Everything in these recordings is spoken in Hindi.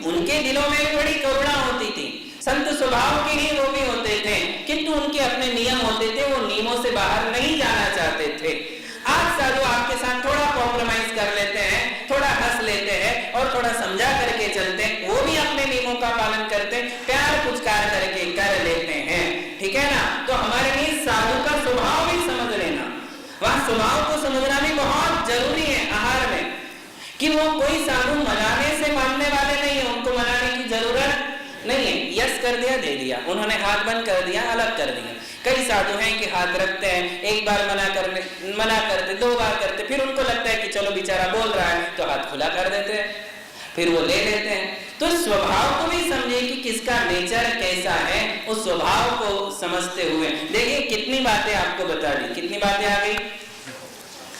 उनके दिलों में भी बड़ी करुणा होती थी, संत स्वभाव के ही वो भी होते थे, किंतु उनके अपने नियम होते थे, वो नियमों से बाहर नहीं जाना चाहते थे। आज साधु आपके साथ थोड़ा कॉम्प्रोमाइज कर लेते हैं, थोड़ा हंस लेते हैं और थोड़ा समझा करके चलते हैं, वो भी अपने नियमों का पालन करते हैं, प्यार पुचकार करके कर लेते हैं, ठीक है ना। तो हमारे लिए साधु का स्वभाव भी समझ लेना, वह स्वभाव को समझना भी बहुत जरूरी है आहार में, कि वो कोई साधु मनाने से मानने वाले नहीं है, उनको मनाने की जरूरत नहीं है। यस कर दिया, दे दिया, उन्होंने हाथ बंद कर दिया, अलग कर दिया। कई साधु हैं कि हाथ रखते हैं, एक बार मना करते, दो बार करते, फिर उनको लगता है कि चलो बेचारा बोल रहा है तो हाथ खुला कर देते हैं, फिर वो ले लेते हैं। तो स्वभाव को भी समझे कि किसका नेचर कैसा है, उस स्वभाव को समझते हुए देखिए कितनी बातें आपको बता दी, कितनी बातें आ गई।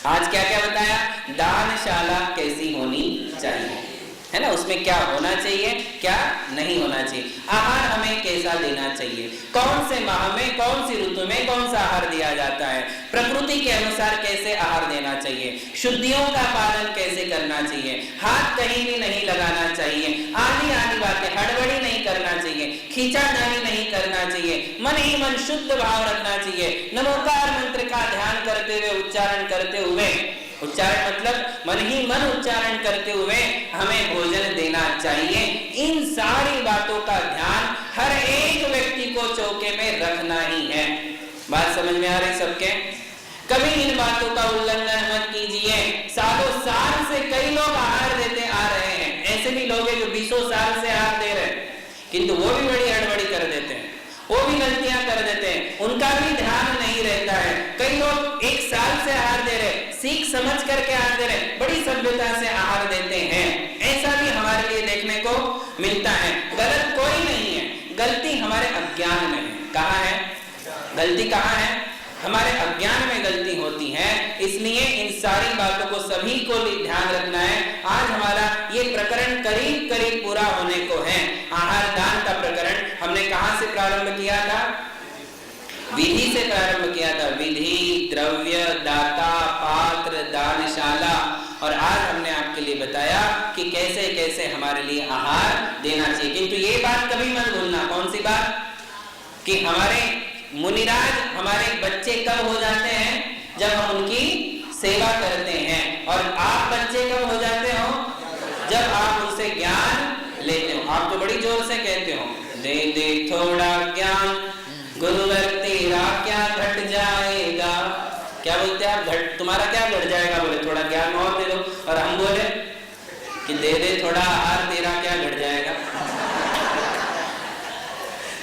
आज क्या क्या बताया, दानशाला कैसी होनी चाहिए, है ना, उसमें क्या होना चाहिए, क्या नहीं होना चाहिए, आहार हमें कैसा देना चाहिए, कौन से माह में, कौन सी ऋतु में कौन सा आहार दिया जाता है, प्रकृति के अनुसार कैसे आहार देना चाहिए, शुद्धियों का पालन कैसे करना चाहिए, हाथ कहीं भी नहीं लगाना चाहिए, आदि आदि बातें, हड़बड़ी नहीं करना चाहिए, खींचातानी नहीं करना चाहिए, मन ही मन शुद्ध भाव रखना चाहिए, नमोकार मंत्र का ध्यान करते हुए, उच्चारण करते हुए, उच्चारण मतलब मन ही मन उच्चारण करते हुए हमें भोजन देना चाहिए। इन सारी बातों का ध्यान हर एक व्यक्ति को चौके में रखना ही है। बात समझ में आ रही सबके? कभी इन बातों का उल्लंघन मत कीजिए। सालों साल से कई लोग आहार देते आ रहे हैं, ऐसे भी लोग हैं जो 20 साल से आहार दे रहे हैं, किंतु वो भी बड़ी हड़बड़ी कर देते हैं, वो भी गलतियां कर देते हैं, उनका भी ध्यान नहीं रहता है। कई लोग 1 साल से आहार दे रहे, सीख समझ करके आहार दे रहे, बड़ी सभ्यता से आहार देते हैं, ऐसा भी हमारे लिए देखने को मिलता है। गलत कोई नहीं है, गलती हमारे अज्ञान में है। कहाँ है गलती, कहाँ है? हमारे अज्ञान में गलती होती है, इसलिए इन सारी बातों को सभी को ध्यान रखना है। आज हमारा ये प्रकरण करीब करीब पूरा होने को है। आहार दान का प्रकरण हमने कहां से प्रारंभ किया था? विधि से प्रारंभ किया था, विधि, द्रव्य, दाता, पात्र, दानशाला, और आज हमने आपके लिए बताया कि कैसे कैसे हमारे लिए आहार देना चाहिए। किंतु ये बात कभी मत भूलना, कौन सी बात, कि हमारे मुनिराज हमारे बच्चे कब हो जाते हैं? जब हम उनकी सेवा करते हैं। और आप बच्चे कब हो जाते हो? जब आप उनसे ज्ञान लेते हो। आप तो बड़ी जोर से कहते हो, दे दे थोड़ा ज्ञान गुरुवर तेरा क्या घट जाएगा। क्या बोलते हैं आप? घट, तुम्हारा क्या घट जाएगा? बोले थोड़ा ज्ञान और दे दो। और हम बोले कि दे दे थोड़ा आहार, तेरा क्या घट जाएगा।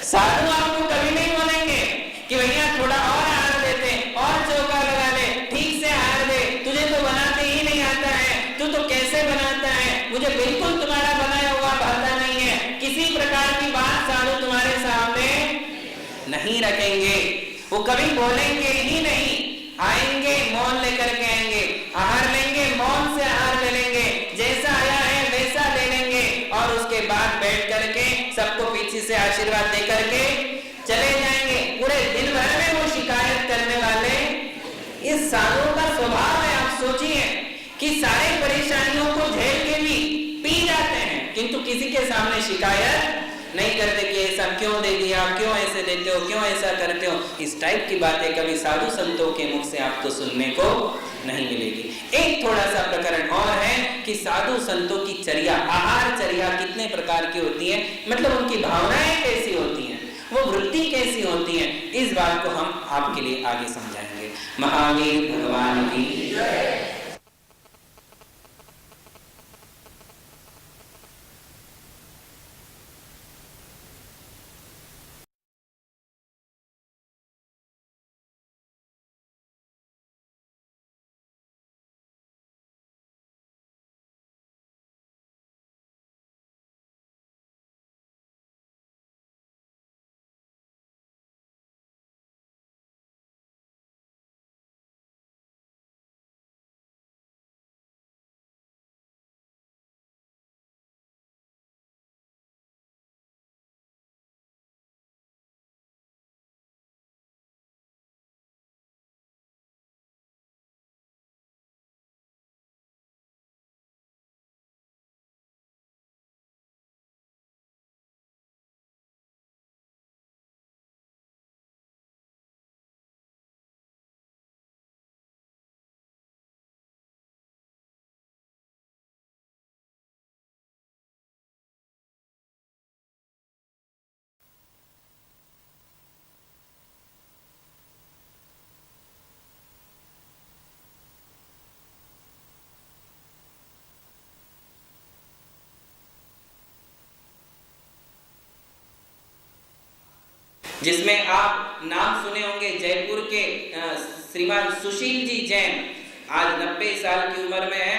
साधु आपको कभी नहीं बोलेंगे कि भैया थोड़ा और आहार देते, और चौका लगा ले, ठीक से आहार दे, तुझे तो बनाते ही नहीं आता है, तू तो कैसे बनाता है, मुझे बिल्कुल तुम्हारा बनाया हुआ भाता नहीं है। किसी प्रकार की बात साधु तुम्हारे सामने नहीं रखेंगे, वो कभी बोलेंगे ही नहीं। आएंगे मौन लेकर के आएंगे, आहार लेंगे, मौन से आहार ले लेंगे, जैसा आया है वैसा ले लेंगे, और उसके बाद बैठ करके सबको पीछे से आशीर्वाद दे करके चले जाएंगे। पूरे दिन भर में वो शिकायत करने वाले इस साधुओं का स्वभाव है। आप सोचिए कि सारे परेशानियों को झेल के भी पी जाते हैं, किंतु किसी के सामने शिकायत नहीं करते कि ऐसा क्यों दे दिया, क्यों ऐसे देते हो, क्यों ऐसा करते हो। इस टाइप की बातें कभी साधु संतों के मुख से आपको सुनने को नहीं मिलेगी। एक थोड़ा सा प्रकरण और है कि साधु संतों की चर्या, आहार चर्या कितने प्रकार की होती है, मतलब उनकी भावनाएं कैसी होती हैं, वो वृत्ति कैसी होती है, इस बात को हम आपके लिए आगे समझाएंगे। महावीर भगवान की जय। जिसमें आप नाम सुने होंगे जयपुर के श्रीमान सुशील जी जैन, आज 90 साल की उम्र में है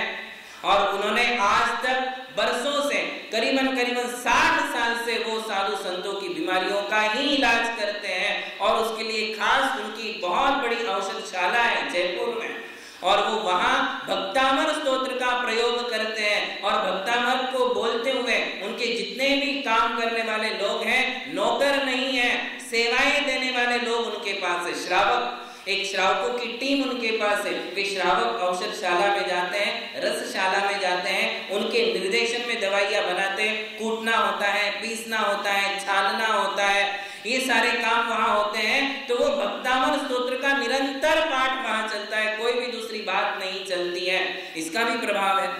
और उन्होंने आज तक बरसों से करीबन 60 साल से वो साधु संतों की बीमारियों का ही इलाज करते हैं और उसके लिए खास उनकी बहुत बड़ी औषधशाला है जयपुर में और वो वहां भक्तामर स्तोत्र का प्रयोग करते हैं और भक्तामर को बोलते हुए उनके जितने भी काम करने वाले लोग हैं, नौकर नहीं है, सेवाएं देने वाले लोग उनके पास है, श्रावक, एक श्रावकों की टीम उनके पास है। वे श्रावक औषधशाला में जाते हैं, रसशाला में जाते हैं, उनके निर्देशन में दवाइयां बनाते हैं, कूटना होता है, पीसना होता है, छानना होता है, ये सारे काम वहां होते हैं। तो वो भक्तामर स्तोत्र का निरंतर पाठ वहां चलता है, कोई भी दूसरी बात नहीं चलती है। इसका भी प्रभाव है।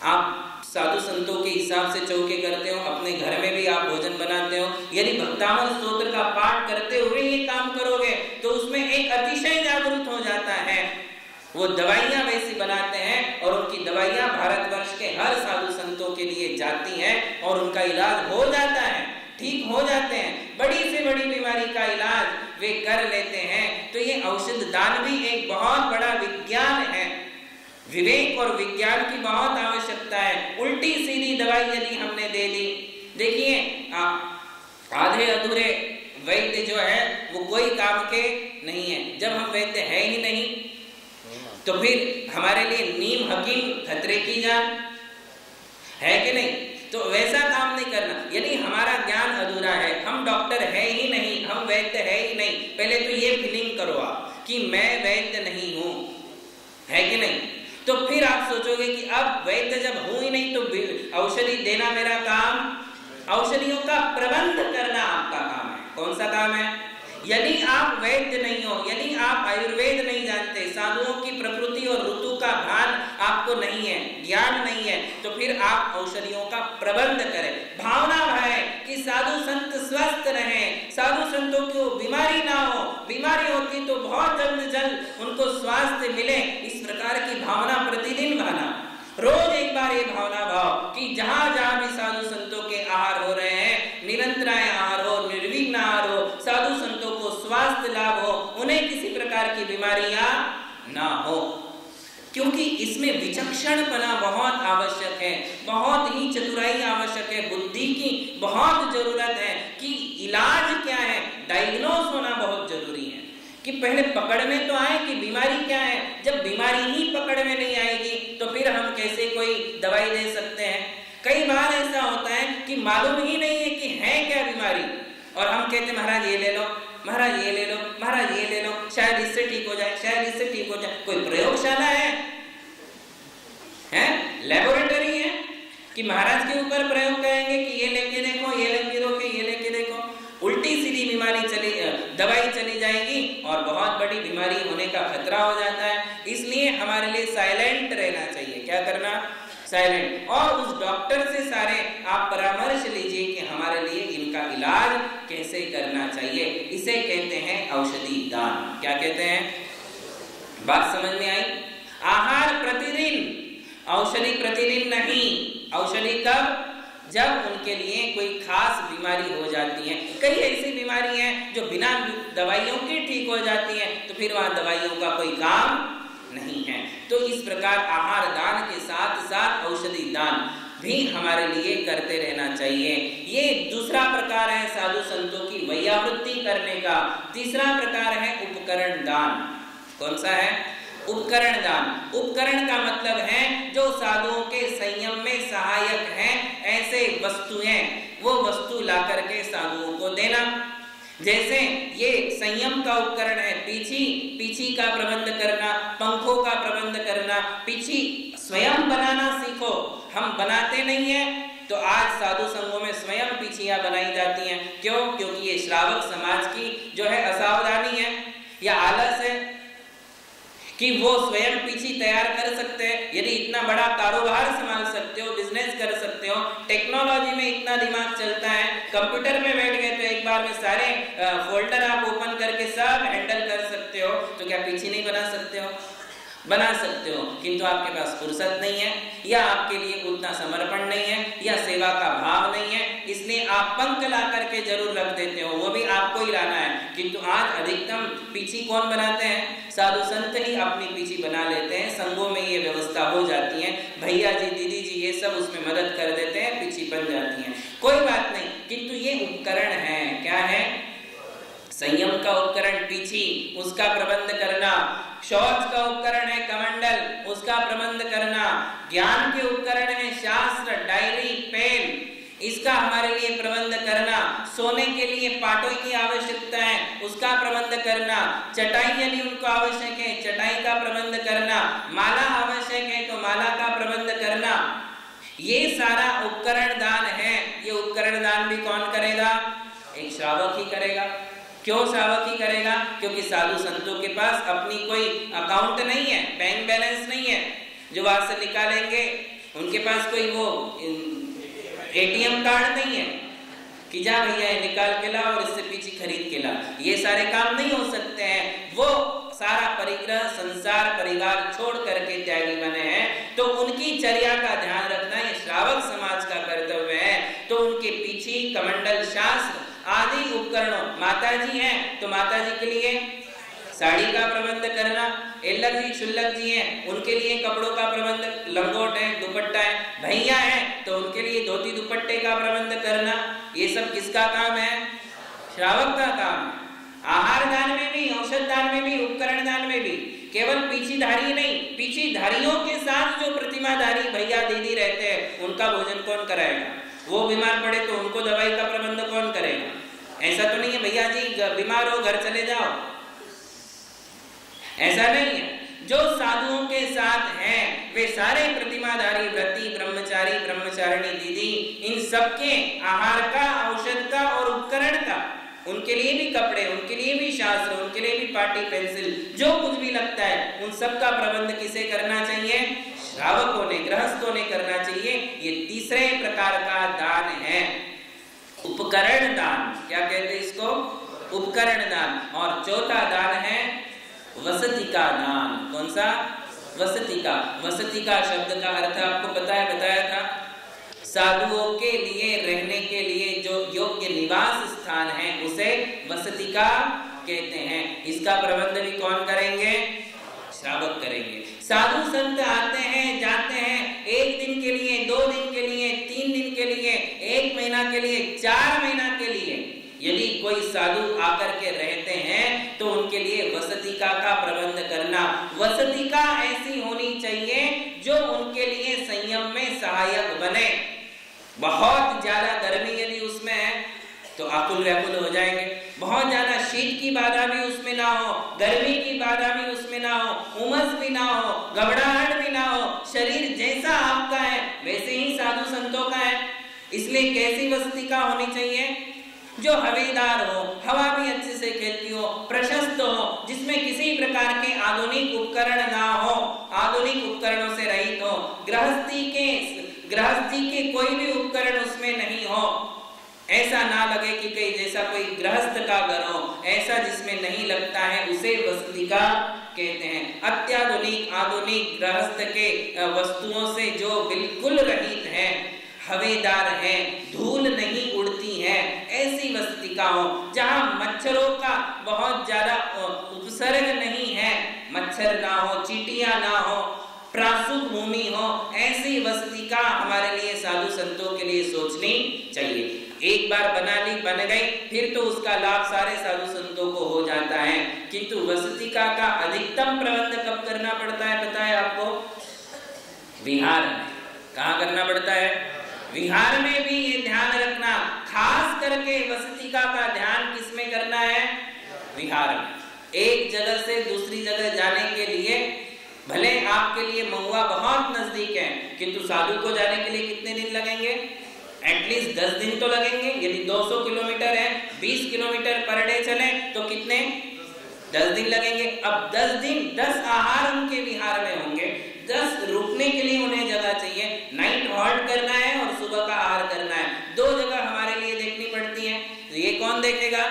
आप साधु संतों के हिसाब से चौके करते हो, अपने घर में भी आप भोजन बनाते हो, यदि भक्तामर स्तोत्र का पाठ करते हुए ये काम करोगे तो उसमें एक अतिशय जागरूक हो जाता है। वो दवाइयां वैसी बनाते हैं और उनकी दवाइयां भारतवर्ष के हर साधु संतों के लिए जाती हैं और उनका इलाज हो जाता है, ठीक हो जाते हैं, बड़ी से बड़ी बीमारी का इलाज वे कर लेते हैं। तो ये औषध दान भी एक बहुत बड़ा विज्ञान है। विवेक और विज्ञान की बहुत आवश्यकता है। उल्टी सीधी दवाई यदि हमने दे दी, देखिए आधे अधूरे वैद्य जो है वो कोई काम के नहीं है। जब हम वैद्य है ही नहीं तो फिर हमारे लिए नीम हकीम खतरे की जान है कि नहीं? तो वैसा काम नहीं करना। यदि हमारा ज्ञान अधूरा है, हम डॉक्टर है ही नहीं, हम वैद्य है ही नहीं, पहले तो ये फीलिंग करो आप कि मैं वैद्य नहीं हूं, है कि नहीं? तो फिर आप सोचोगे कि अब वैद्य जब हूं ही नहीं तो औषधि देना मेरा काम, औषधियों का प्रबंध करना आपका काम है। कौन सा काम है? यदि आप वैद्य नहीं हो, यदि आप आयुर्वेद नहीं जानते, साधुओं की प्रकृति और ऋतु का भान आपको नहीं है, ज्ञान नहीं है, तो फिर आप औषधियों का प्रबंध करें। भावना है कि साधु संत स्वस्थ रहें, साधु संतों को बीमारी ना हो, बीमारी होती तो बहुत जल्द उनको स्वास्थ्य मिले, इस प्रकार की भावना प्रतिदिन भाना। रोज एक बार ये भावना भाव कि जहां जहां भी साधु संतों के आहार हो रहे हैं, निरंतराय आहार हो, निर्विघ्न आहार हो, साधु संतों को स्वास्थ्य लाभ हो, उन्हें किसी प्रकार की बीमारियां ना हो, क्योंकि इसमें विचक्षणपना बहुत आवश्यक है, बहुत ही चतुराई आवश्यक है, बुद्धि की बहुत जरूरत है कि इलाज क्या है, डायग्नोस होना बहुत जरूरी है कि पहले पकड़ में तो आए कि बीमारी क्या है। जब बीमारी ही पकड़ में नहीं आएगी तो फिर हम कैसे कोई दवाई दे सकते हैं? कई बार ऐसा होता है कि मालूम ही नहीं है कि है क्या बीमारी और हम कहते महाराज ये ले लो, महाराज ये ले लो, महाराज ये ले लो, शायद इससे ठीक हो जाए, शायद इससे ठीक हो जाए। कोई प्रयोगशाला है लेबोरेटरी है कि महाराज के ऊपर प्रयोग करेंगे कि ये लेके देखो, ये लेके देखो, ये लेके देखो, उल्टी सीधी बीमारी दवाई चली जाएगी और बहुत बड़ी बीमारी होने का खतरा हो जाता है। इसलिए हमारे लिए साइलेंट रहना चाहिए। क्या करना? साइलेंट। और उस डॉक्टर से सारे आप परामर्श लीजिए कि हमारे लिए इनका इलाज कैसे करना चाहिए। इसे कहते हैं औषधि दान। क्या कहते हैं? बात समझ में आई? आहार प्रतिदिन, औषधि प्रतिदिन नहीं। औषधि कब? जब उनके लिए कोई खास बीमारी हो जाती है। कई ऐसी बीमारी हैं जो बिना दवाइयों के ठीक हो जाती हैं, तो फिर वहां दवाइयों का कोई काम नहीं है। तो इस प्रकार आहार दान के साथ साथ औषधि दान भी हमारे लिए करते रहना चाहिए। ये दूसरा प्रकार है साधु संतों की वैयावृत्ति करने का। तीसरा प्रकार है उपकरण दान। कौन सा है? उपकरण दान। उपकरण का मतलब है जो साधुओं के संयम में सहायक हैं, ऐसे वस्तुएं, वो वस्तु ला करके साधुओं को देना। जैसे ये संयम का उपकरण है, पीछी का प्रबंध करना, पंखों का प्रबंध करना। पीछी स्वयं बनाना सीखो। हम बनाते नहीं है तो आज साधु संघों में स्वयं पीछियां बनाई जाती हैं। क्यों? क्योंकि ये श्रावक समाज की जो है असावधानी है या आलस है कि वो स्वयं पीछी तैयार कर सकते हैं। यदि इतना बड़ा कारोबार संभाल सकते हो, बिजनेस कर सकते हो, टेक्नोलॉजी में इतना दिमाग चलता है, कंप्यूटर में बैठ गए तो एक बार में सारे फोल्डर आप ओपन करके सब हैंडल कर सकते हो, तो क्या पीछी नहीं बना सकते हो? बना सकते हो, किंतु आपके पास फुर्सत नहीं है, या आपके लिए उतना समर्पण नहीं है, या सेवा का भाव नहीं है, इसलिए आप पंख ला करके जरूर रख देते हो, वो भी आपको ही लाना है। किंतु आज अधिकतम पीछी कौन बनाते हैं? साधु संत ही अपनी पीछी बना लेते हैं। संघों में ये व्यवस्था हो जाती है, भैया जी दीदी जी ये सब उसमें मदद कर देते हैं, पीछी बन जाती है, कोई बात नहीं। किंतु ये उपकरण है, क्या है? संयम का उपकरण पीछी, उसका प्रबंध करना। शौच का उपकरण है कमंडल, उसका प्रबंध करना। ज्ञान के उपकरण है शास्त्र, डायरी, पेन, इसका हमारे लिए प्रबंध करना। सोने के लिए पाटोई की आवश्यकता है, उसका प्रबंध करना। चटाई यदि उनको आवश्यक है, चटाई का प्रबंध करना। माला आवश्यक है तो माला का प्रबंध करना। ये सारा उपकरण दान है। ये उपकरण दान भी कौन करेगा? एक श्रावक ही करेगा। क्यों श्रावक ही करेगा? क्योंकि साधु संतों के पास अपनी कोई अकाउंट नहीं है, बैंक बैलेंस नहीं है जो वहां से निकालेंगे। उनके पास कोई वो एटीएम कार्ड नहीं है कि जा भैया निकाल के ला और इससे पीछे खरीद के ला। ये सारे काम नहीं हो सकते हैं। वो सारा परिग्रह, संसार, परिवार छोड़ करके त्यागी बने हैं, तो उनकी चर्या का ध्यान रखना ये श्रावक समाज का कर्तव्य है। तो उनके पीछे कमंडल, शास्त्र आदि उपकरणों, माता जी हैं तो माता जी के लिए साड़ी का प्रबंध करना। एल्लक जी, शुल्लक जी हैं, उनके लिए कपड़ों का प्रबंध, लंगोट है, दुपट्टा है। भैया हैं तो उनके लिए धोती दुपट्टे का प्रबंध करना। ये सब किसका काम है? श्रावक का काम है। आहार दान में भी, औषध दान में भी, उपकरण दान में भी। केवल पीछीधारी नहीं, पीछीधारियों के साथ जो प्रतिमाधारी भैया दीदी रहते हैं उनका भोजन कौन कराएगा? वो बीमार पड़े तो उनको दवाई का प्रबंध कौन करेगा? ऐसा तो नहीं है भैया जी बीमार हो घर चले जाओ, ऐसा नहीं है। जो साधुओं के साथ हैं वे सारे प्रतिमाधारी, व्रती, ब्रह्मचारी, ब्रह्मचारिणी दीदी, इन सबके आहार का, औषध का और उपकरण का, उनके लिए भी कपड़े, उनके लिए भी शास्त्र, उनके लिए भी पाटी पेंसिल, जो कुछ भी लगता है उन सब का प्रबंध किसे करना चाहिए? श्रावकों ने, गृहस्थों ने करना चाहिए। ये तीसरे प्रकार का दान है उपकरण दान। क्या कहते हैं इसको? उपकरण दान। और चौथा दान है वसति का दान। कौन सा? वसति का। वसति का शब्द का अर्थ आपको बताया था, साधुओं के लिए रहने के लिए जो योग्य निवास स्थान है उसे वसति का कहते हैं। इसका प्रबंध भी कौन करेंगे? श्रावक करेंगे। साधु संत आते हैं, जाते हैं, 1 दिन के लिए, 2 दिन के लिए, 3 दिन के लिए, 1 महीना के लिए, 4 महीना के लिए यदि कोई साधु आकर के रहते हैं तो उनके लिए वसतिका का प्रबंध करना। वसतिका ऐसी होनी चाहिए जो उनके लिए संयम में सहायक बने। बहुत ज्यादा गर्मी यदि उसमें है तो आकुल व्याकुल हो जाएंगे। बहुत ज्यादा शीत की बाधा भी उसमें ना हो, गर्मी की बाधा भी उसमें ना हो, उमस भी ना हो, घबराहट भी ना हो। शरीर जैसा आपका है वैसे ही साधु संतों का है। इसलिए कैसी वसतिका होनी चाहिए? जो हवेदार हो, हवा भी अच्छे से खेलती हो, प्रशस्त हो, जिसमें किसी प्रकार के आधुनिक उपकरण ना हो, आधुनिक उपकरणों से रहित हो। गृहस्थी के कोई भी उपकरण उसमें नहीं हो। ऐसा ना लगे कि कहीं जैसा कोई गृहस्थ का घर हो, ऐसा जिसमें नहीं लगता है उसे वसतिका कहते हैं। अत्याधुनिक, आधुनिक गृहस्थ के वस्तुओं से जो बिल्कुल रहित है, हवेदार है, धूल नहीं उड़ती है, ऐसी वसतिका हो जहां मच्छरों का बहुत ज्यादा उपसर्ग नहीं है, मच्छर ना हो, चींटियां ना हो, प्रासुक भूमि हो, ऐसी वसतिका हमारे लिए साधु संतों के लिए सोचनी चाहिए। एक बार बना ली, बन गई, फिर तो उसका लाभ सारे साधु संतों को हो जाता है। किंतु वसतिका का अधिकतम प्रबंध कब करना पड़ता है पता है आपको? विहार में। कहाँ करना पड़ता है? विहार में भी ये ध्यान रखना। खास करके वसतिका का ध्यान किसमें करना है? विहार में। एक जगह से दूसरी जगह जाने के लिए भले आपके लिए महुआ बहुत नजदीक है, किंतु साधु को जाने के लिए कितने दिन लगेंगे? एटलीस्ट 10 दिन तो लगेंगे। यदि 200 किलोमीटर है, 20 किलोमीटर पर डे चले तो कितने? 10 दिन लगेंगे। अब 10 दिन 10 आहार उनके विहार में होंगे, 10 रुकने के लिए उन्हें जगह चाहिए। नाइट हॉल्ट करना है और सुबह का आहार करना है। 2 जगह हमारे लिए देखनी पड़ती है। तो ये कौन देखेगा?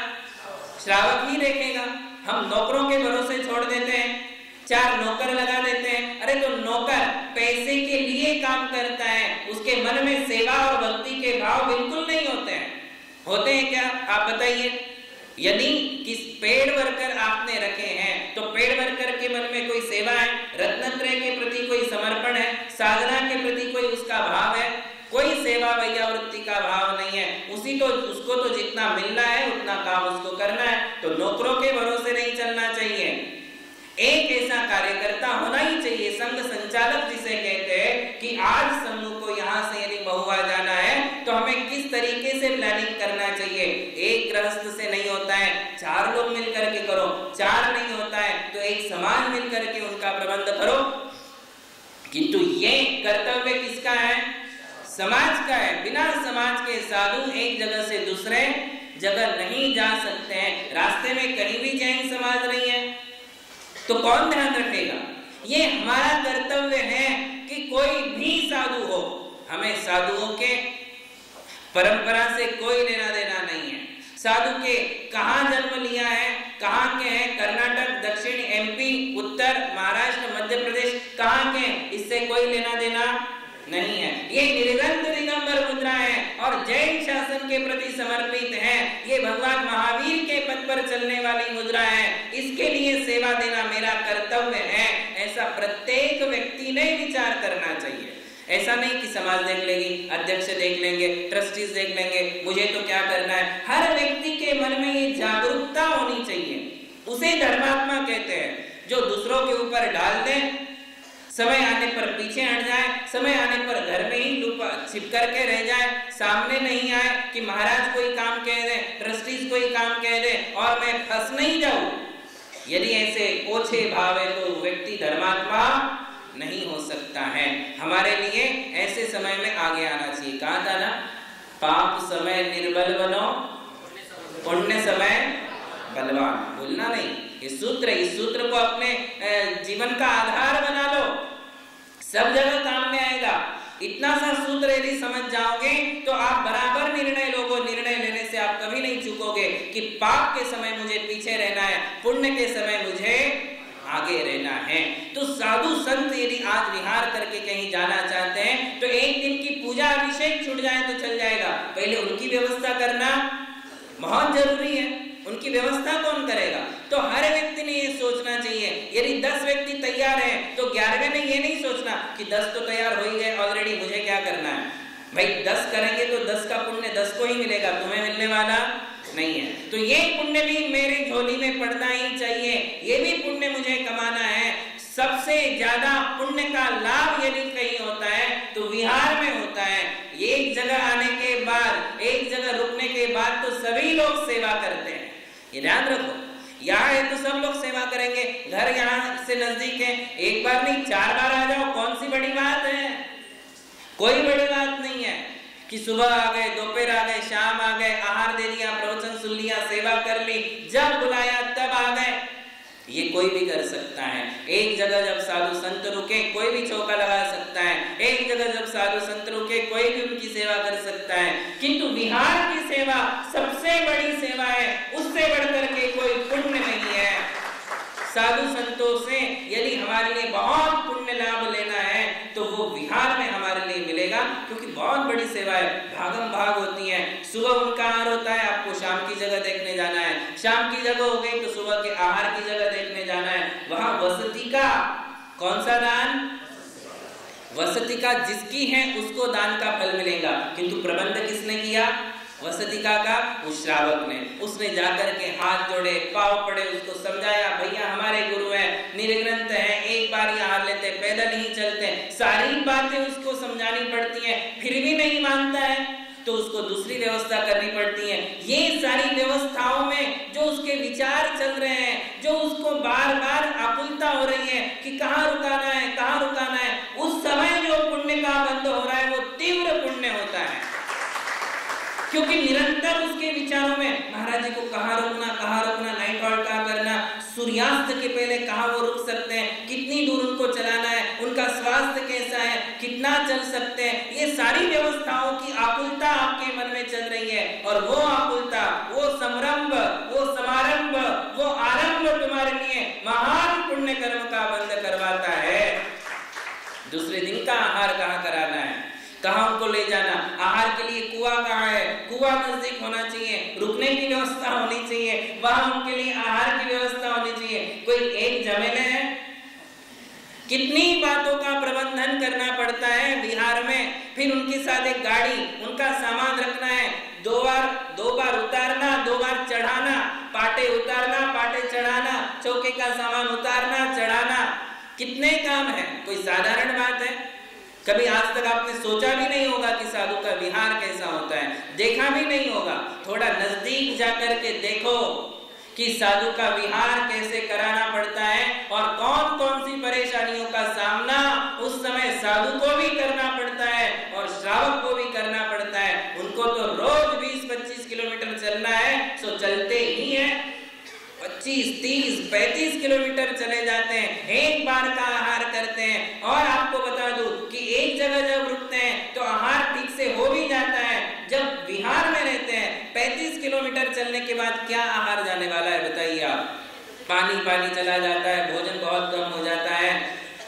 श्रावक ही देखेगा। हम नौकरों के भरोसे छोड़ देते हैं। 4 नौकर लगा देते हैं। अरे तो नौकर पैसे के लिए काम करता है, उसके मन में सेवा और भक्ति के भाव बिल्कुल नहीं होते हैं। होते हैं क्या, आप बताइए? यदि किस पेड वर्कर आपने रखे हैं तो पेड वर्कर के मन में कोई सेवा है, रत्नत्रय के प्रति कोई समर्पण है, साधना के प्रति कोई उसका भाव है? कोई सेवा भैया वृत्ति का भाव नहीं है। उसको तो जितना मिलना है उतना काम उसको करना है। तो नौकरों के भरोसे नहीं चलना चाहिए। एक ऐसा कार्यकर्ता होना ही चाहिए, संघ संचालक जिसे कहते हैं, कि आज समूह को यहाँ से यदि महुआ जाना है तो हमें किस तरीके से प्लानिंग करना चाहिए। एक गृहस्थ से नहीं होता है, 4 लोग मिलकर के करो, 4 नहीं होता है तो एक समाज मिलकर के उनका प्रबंध करो। किंतु ये कर्तव्य किसका है? समाज का है। बिना समाज के साधु एक जगह से दूसरे जगह नहीं जा सकते हैं। रास्ते में कहीं भी जैन समाज नहीं है तो कौन ध्यान रखेगा? ये हमारा कर्तव्य है कि कोई भी साधु हो, हमें साधुओं के परंपरा से कोई लेना देना नहीं है। साधु के कहाँ जन्म लिया है, कहाँ के हैं, कर्नाटक, दक्षिण, एमपी, उत्तर, महाराष्ट्र, मध्य प्रदेश, कहाँ के, इससे कोई लेना देना नहीं है। ये निर्ग्रंथ दिगंबर मुद्रा है और जैन शासन के प्रति समर्पित है। ये भगवान महावीर के पथ पर चलने वाली मुद्रा है। इसके लिए सेवा देना मेरा कर्तव्य है, ऐसा प्रत्येक व्यक्ति ने विचार करना चाहिए। ऐसा नहीं कि समाज देख लेगी, अध्यक्ष देख लेंगे, ट्रस्टीज देख लेंगे, मुझे तो क्या करना है। हर व्यक्ति के मन में ये जागरूकता होनी चाहिए। उसे धर्मात्मा कहते हैं, जो दूसरों के ऊपर डाल दे, समय आने पर पीछे हट जाए, समय आने पर घर में ही छिप करके रह जाए, सामने नहीं आए कि महाराज कोई काम कह दे, ट्रस्टीज कोई काम कह दे और मैं फंस नहीं जाऊं। यदि ऐसे ओछे भाव है तो व्यक्ति धर्मात्मा नहीं हो सकता है। हमारे लिए ऐसे समय में आगे आना चाहिए। कहा था ना, पाप समय निर्बल बनो, पुण्य समय बलवान। भूलना नहीं इस सूत्र को अपने जीवन का आधार बना लो, सब जगह काम में आएगा। इतना सा सूत्र यदि समझ जाओगे तो आप बराबर निर्णय लोगे। निर्णय लेने से आप कभी नहीं चूकोगे कि पाप के समय मुझे पीछे रहना है, पुण्य के समय मुझे आगे रहना है। तो साधु संत यदि आज विहार करके कहीं जाना चाहते हैं तो एक दिन की पूजा अभिषेक छूट जाए तो चल जाएगा, पहले उनकी व्यवस्था करना बहुत जरूरी है। उनकी व्यवस्था कौन करेगा? तो हर व्यक्ति ने ये सोचना चाहिए। यदि 10 व्यक्ति तैयार हैं तो 11वें ने ये नहीं सोचना कि 10 तो तैयार हो ही गए ऑलरेडी, मुझे क्या करना है। भाई 10 करेंगे तो 10 का पुण्य 10 को ही मिलेगा, तुम्हें मिलने वाला नहीं है। तो ये पुण्य भी मेरे झोली में पड़ना ही चाहिए, ये भी पुण्य मुझे कमाना है। सबसे ज्यादा पुण्य का लाभ यदि कहीं होता है तो विहार में होता है। एक जगह आने के बाद, एक जगह रुकने के बाद तो सभी लोग सेवा करते हैं। ये ध्यान रखो, यहाँ है तो सब लोग सेवा करेंगे, घर यहाँ से नजदीक है, एक बार नहीं 4 बार आ जाओ, कौन सी बड़ी बात है? कोई बड़ी बात नहीं है कि सुबह आ गए, दोपहर आ गए, शाम आ गए, आहार दे दिया, प्रवचन सुन लिया, सेवा कर ली, जब बुलाया तब आ गए। ये कोई भी कर सकता है। एक जगह जब साधु संत रुके कोई भी चौका लगा सकता है, एक जगह जब साधु संत रुके कोई भी उनकी सेवा कर सकता है। किंतु विहार की सेवा सबसे बड़ी सेवा है, उससे बढ़कर के कोई पुण्य नहीं है। साधु संतों से यदि हमारे लिए बहुत पुण्य लाभ लेना है तो वो विहार में हमारे लिए मिलेगा, क्योंकि बहुत बड़ी सेवा है, भागम भाग होती है। सुबह उनका आहार होता है, आपको शाम की जगह देखने जाना है, शाम की जगह हो गई तो सुबह के आहार की जगह देखने जाना है। वहां वसति का कौन सा दान? वसतिका जिसकी है उसको दान का फल मिलेगा। किंतु प्रबंध किसने किया? वसतिका का उस श्रावक ने। उसने जाकर के हाथ जोड़े, पांव पड़े, उसको समझाया, भैया हमारे गुरु है, निर्ग्रंथ है, एक बार यहाँ लेते, पैदल ही चलते, सारी बातें उसको समझानी पड़ती हैं, फिर भी नहीं मानता है तो उसको दूसरी व्यवस्था करनी पड़ती है। ये सारी व्यवस्थाओं में जो उसके विचार चल रहे हैं, जो उसको बार बार आकुलता हो रही है कि कहाँ रुकाना है, कहाँ रुकाना है, उस समय जो पुण्य का बंद हो रहा है वो तीव्र पुण्य होता है। क्योंकि निरंतर उसके विचारों में महाराज जी को कहाँ रुकना, नाइट हॉल्ट कहाँ करना, सूर्यास्त के पहले कहाँ वो रुक सकते हैं, कितनी दूर उनको चलाना है, उनका स्वास्थ्य कैसा है, कितना चल सकते हैं, ये सारी व्यवस्थाओं की आकुलता आपके मन में चल रही है। और वो आकुलता, वो समारंभ, वो आरंभ तुम्हारे लिए महान पुण्य कर्म का बंध उनका आहार कहाँ कराना है, कहाँ उनको ले जाना, आहार के लिए कुआं कहाँ है, कुआं नजदीक होना चाहिए, रुकने की व्यवस्था होनी चाहिए, वहां उनके लिए आहार की व्यवस्था होनी चाहिए। कोई एक झमेले है? कितनी बातों का प्रबंधन करना पड़ता है बिहार में। फिर उनके साथ एक गाड़ी, उनका सामान रखना है, दो बार उतारना, 2 बार चढ़ाना, पाटे उतारना, पाटे चढ़ाना, चौके का सामान उतारना चढ़ाना, कितने काम है। कोई साधारण बात है? कभी आज तक आपने सोचा भी नहीं होगा कि साधु का विहार कैसा होता है, देखा भी नहीं होगा। थोड़ा नजदीक जाकर के देखो कि साधु का विहार कैसे कराना पड़ता है और कौन कौन सी परेशानियों का सामना उस समय साधु को भी करना पड़ता है और श्रावक को भी करना पड़ता है। उनको तो रोज 20-25 किलोमीटर चलना है, सो चलते ही है, 25, 30, 35 किलोमीटर चले जाते हैं, एक बार का आहार करते हैं। और आपको बता दूं कि एक जगह जब रुकते हैं तो आहार ठीक से हो भी जाता है। जब विहार में रहते हैं 35 किलोमीटर चलने के बाद क्या आहार जाने वाला है बताइए आप? पानी चला जाता है, भोजन बहुत कम हो जाता है,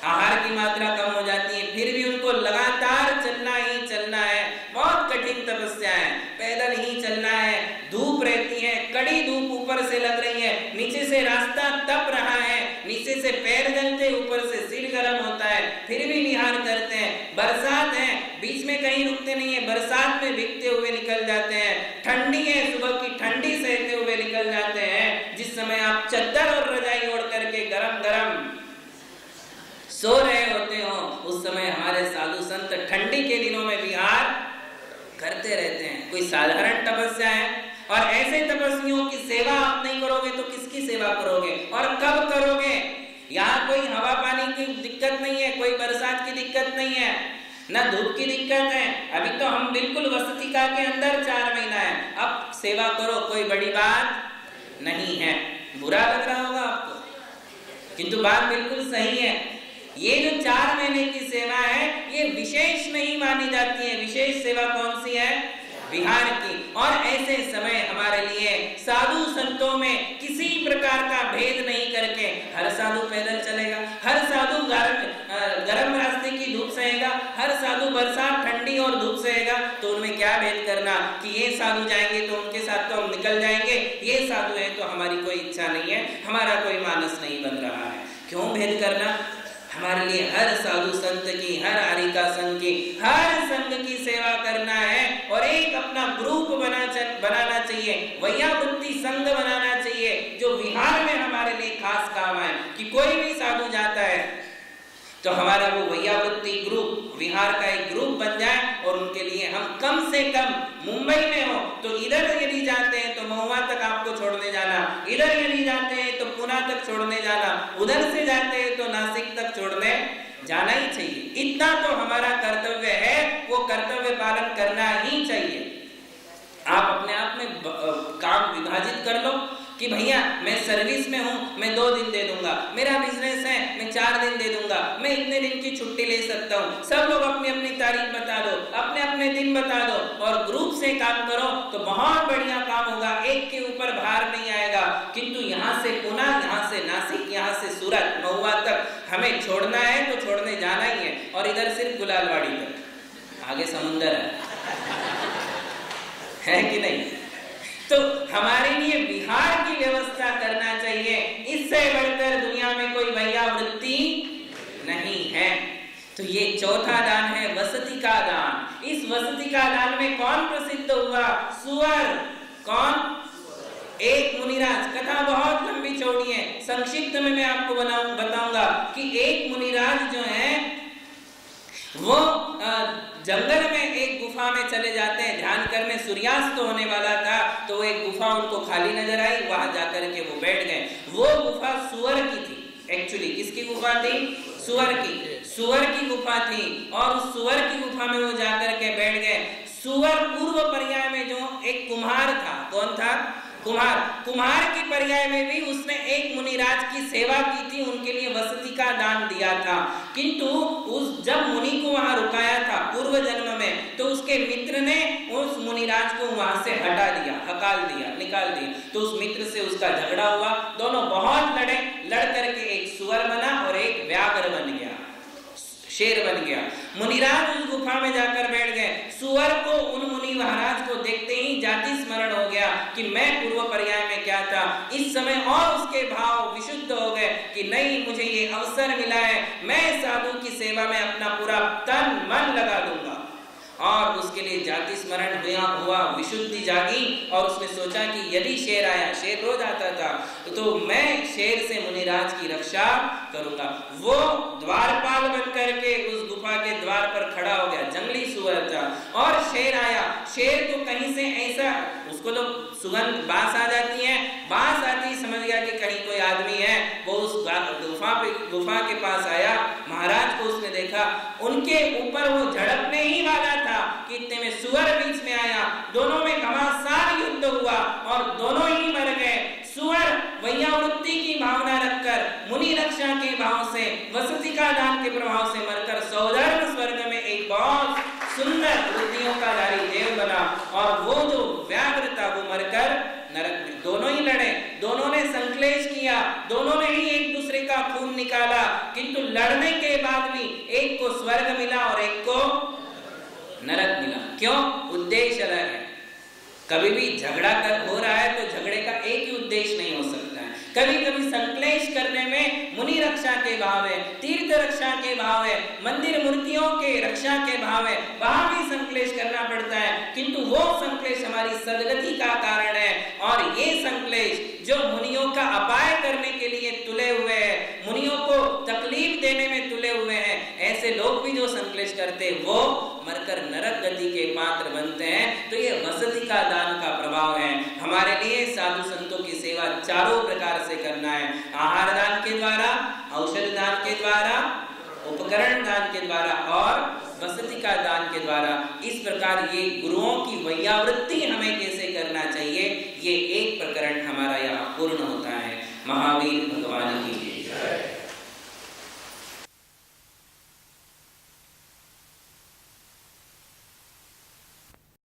आहार की मात्रा कम हो जाती है, फिर भी उनको लगातार चलना ही चलना है। बहुत कठिन तपस्या है, पैदल ही चलना है, धूप रहती है, कड़ी धूप ऊपर से लग रही है, नीचे से रास्ता तप रहा है, नीचे से पैर जलते, ऊपर से सिर गर्म होता है, फिर भी विहार करते हैं। बरसात है, बीच में कहीं रुकते नहीं है, बरसात में भीगते हुए निकल जाते हैं। ठंडी है, सुबह की ठंडी सहते हुए निकल जाते हैं। जिस समय आप चद्दर और रजाई ओढ़ करके गरम गरम सो रहे होते हो, उस समय हमारे साधु संत ठंडी के दिनों में विहार करते रहते हैं। कोई साधारण तपस्या है? और ऐसे तपस्वियों की सेवा आप नहीं करोगे तो किसकी सेवा करोगे और कब करोगे? यहाँ कोई हवा पानी की दिक्कत नहीं है, कोई बरसात की दिक्कत नहीं है, ना धूप की दिक्कत है। अभी तो हम बिल्कुल वसतिका के अंदर 4 महीना है, अब सेवा करो, कोई बड़ी बात नहीं है। बुरा लग रहा होगा आपको, किंतु बात बिल्कुल सही है। ये जो 4 महीने की सेवा है ये विशेष नहीं मानी जाती है। विशेष सेवा कौन सी है? विहार की। और ऐसे समय हमारे लिए साधु संतों में किसी प्रकार का भेद नहीं करके, हर साधु पैदल चलेगा, हर साधु गर्म रास्ते की धूप सहेगा, हर साधु बरसात ठंडी और धूप सहेगा, तो उनमें क्या भेद करना कि ये साधु जाएंगे तो उनके साथ तो हम निकल जाएंगे, ये साधु है तो हमारी कोई इच्छा नहीं है, हमारा कोई मानस नहीं बन रहा है। क्यों भेद करना? हमारे लिए हर साधु संत की, हर आरिका संघ की, हर संघ की सेवा करना है और एक अपना ग्रुप बनाना चाहिए, वैयावृत्ति संघ बनाना चाहिए जो विहार में हमारे लिए खास काम है। कि कोई भी साधु जाता है तो हमारा वो वैयावृत्ति ग्रुप, विहार का एक ग्रुप बन जाए और उनके लिए हम कम से कम, मुंबई में हो तो इधर यदि जाते हैं तो महुआ तक आपको छोड़ने जाना, इधर यदि जाते हैं तो पुणे तक छोड़ने जाना, उधर से जाते हैं तो नासिक तक छोड़ने जाना ही चाहिए। इतना तो हमारा कर्तव्य है, वो कर्तव्य पालन करना ही चाहिए। आप अपने आप में काम विभाजित कर लो कि भैया मैं सर्विस में हूँ, मैं 2 दिन दे दूंगा, मेरा बिजनेस है मैं 4 दिन दे दूंगा, मैं इतने दिन की छुट्टी ले सकता हूँ। सब लोग अपनी अपनी तारीख बता दो, अपने अपने दिन बता दो और ग्रुप से काम करो तो बहुत बढ़िया काम होगा, एक के ऊपर भार नहीं आएगा। किंतु यहाँ से पुणे, यहाँ से नासिक, यहाँ से सूरत, महुआ तक हमें छोड़ना है तो छोड़ने जाना ही है, और इधर सिर्फ गुलालवाड़ी तक, आगे समुंदर है कि नहीं? तो हमारे लिए विहार की व्यवस्था करना चाहिए, इससे बढ़कर दुनिया में कोई वैयावृत्ति नहीं है। तो ये चौथा दान है वसति का दान। इस वसति का दान में कौन प्रसिद्ध हुआ? सुअर। कौन? एक मुनिराज। कथा बहुत लंबी चौड़ी है, संक्षिप्त में मैं आपको बताऊंगा कि एक मुनिराज जो है वो जंगल में एक गुफा में चले जाते हैं ध्यान करने। सूर्यास्त होने वाला था तो वो एक गुफा उनको खाली नजर आई, वहां जाकर के वो बैठ गए। वो गुफा सुअर की थी। एक्चुअली किसकी गुफा थी? सुअर की। सुअर की गुफा थी और उस सुअर की गुफा में वो जाकर के बैठ गए। सुअर पूर्व पर्याय में जो एक कुम्हार था, कौन था? कुम्हार। कुम्हार की पर्याय में भी उसने एक मुनिराज की सेवा की थी, उनके लिए वसति का दान दिया था। किंतु उस जब मुनि को वहां रुकाया था पूर्व जन्म में, तो उसके मित्र ने उस मुनिराज को वहां से हटा दिया, हकाल दिया, निकाल दिया। तो उस मित्र से उसका झगड़ा हुआ, दोनों बहुत लड़े, लड़ करके एक सुअर बना और एक व्याघ्र बन गया, शेर बन गया। मुनिराज उस गुफा में जाकर बैठ गए। सुअर को, उन मुनि महाराज को देखते ही जाति स्मरण हो गया कि मैं पूर्व पर्याय में क्या था। इस समय और उसके भाव विशुद्ध हो गए कि नहीं, मुझे ये अवसर मिला है, मैं साधु की सेवा में अपना पूरा तन मन लगा दूंगा। और उसके लिए जाति स्मरण हुआ, विशुद्धि जागी और उसने सोचा कि यदि शेर आया, शेर रोज आता था, तो मैं शेर से मुनिराज की रक्षा करूंगा। वो द्वारपाल बन करके उस गुफा के द्वार पर खड़ा हो गया, जंगली सुअर था, और शेर आया। शेर को कहीं से ऐसा, उसको तो सुगंध बांस आ जाती है, बांस आती समझ गया कि कहीं कोई आदमी है। वो उस गुफा के पास आया, महाराज को उसने देखा, उनके ऊपर वो झड़पने ही वाला था कि इतने में सुअर बीच में आया। दोनों में घमासान युद्ध हुआ और दोनों ही मर गए। सुअर वैयावृत्ति की भावना रखकर, मुनि रक्षा के भाव से, वसतिका दान के प्रभाव से मरकर सौधर्म स्वर्ग में एक बहुत सुंदर बुद्धियों का धारी देव बना, और वो जो व्याघ्र था वो मरकर नरक में। दोनों ही लड़े, दोनों ने संक्लेश किया, दोनों ने ही एक दूसरे का खून निकाला, किंतु लड़ने के बाद भी एक को स्वर्ग मिला और एक को नरक मिला। क्यों? उद्देश्य अलग है। कभी भी झगड़ा हो रहा है तो झगड़े का एक ही उद्देश्य नहीं हो सकता है। कभी कभी संक्लेश करने में मुनि रक्षा के भाव है, तीर्थ रक्षा के भाव है, मंदिर मूर्तियों के रक्षा के भाव है, वहां भी संक्लेश करना पड़ता है, किंतु वो संक्लेश हमारी सदगति का कारण है। और ये संक्लेश जो मुनियों का अपाय करने के लिए तुले हुए हैं, मुनियों को तकलीफ देने में तुले हुए हैं, ऐसे लोग भी जो संक्लेश करते वो मरकर नरक गति के पात्र बनते हैं। तो ये वसतिका दान का प्रभाव है। हमारे लिए साधु संतों की सेवा चारों प्रकार से करना है, आहार दान के द्वारा, औषध दान के द्वारा, उपकरण दान के द्वारा और वसतिका दान के द्वारा। इस प्रकार ये गुरुओं की वैयावृत्ति हमें कैसे करना चाहिए, ये एक प्रकरण हमारा यहाँ पूर्ण होता है। महावीर भगवान की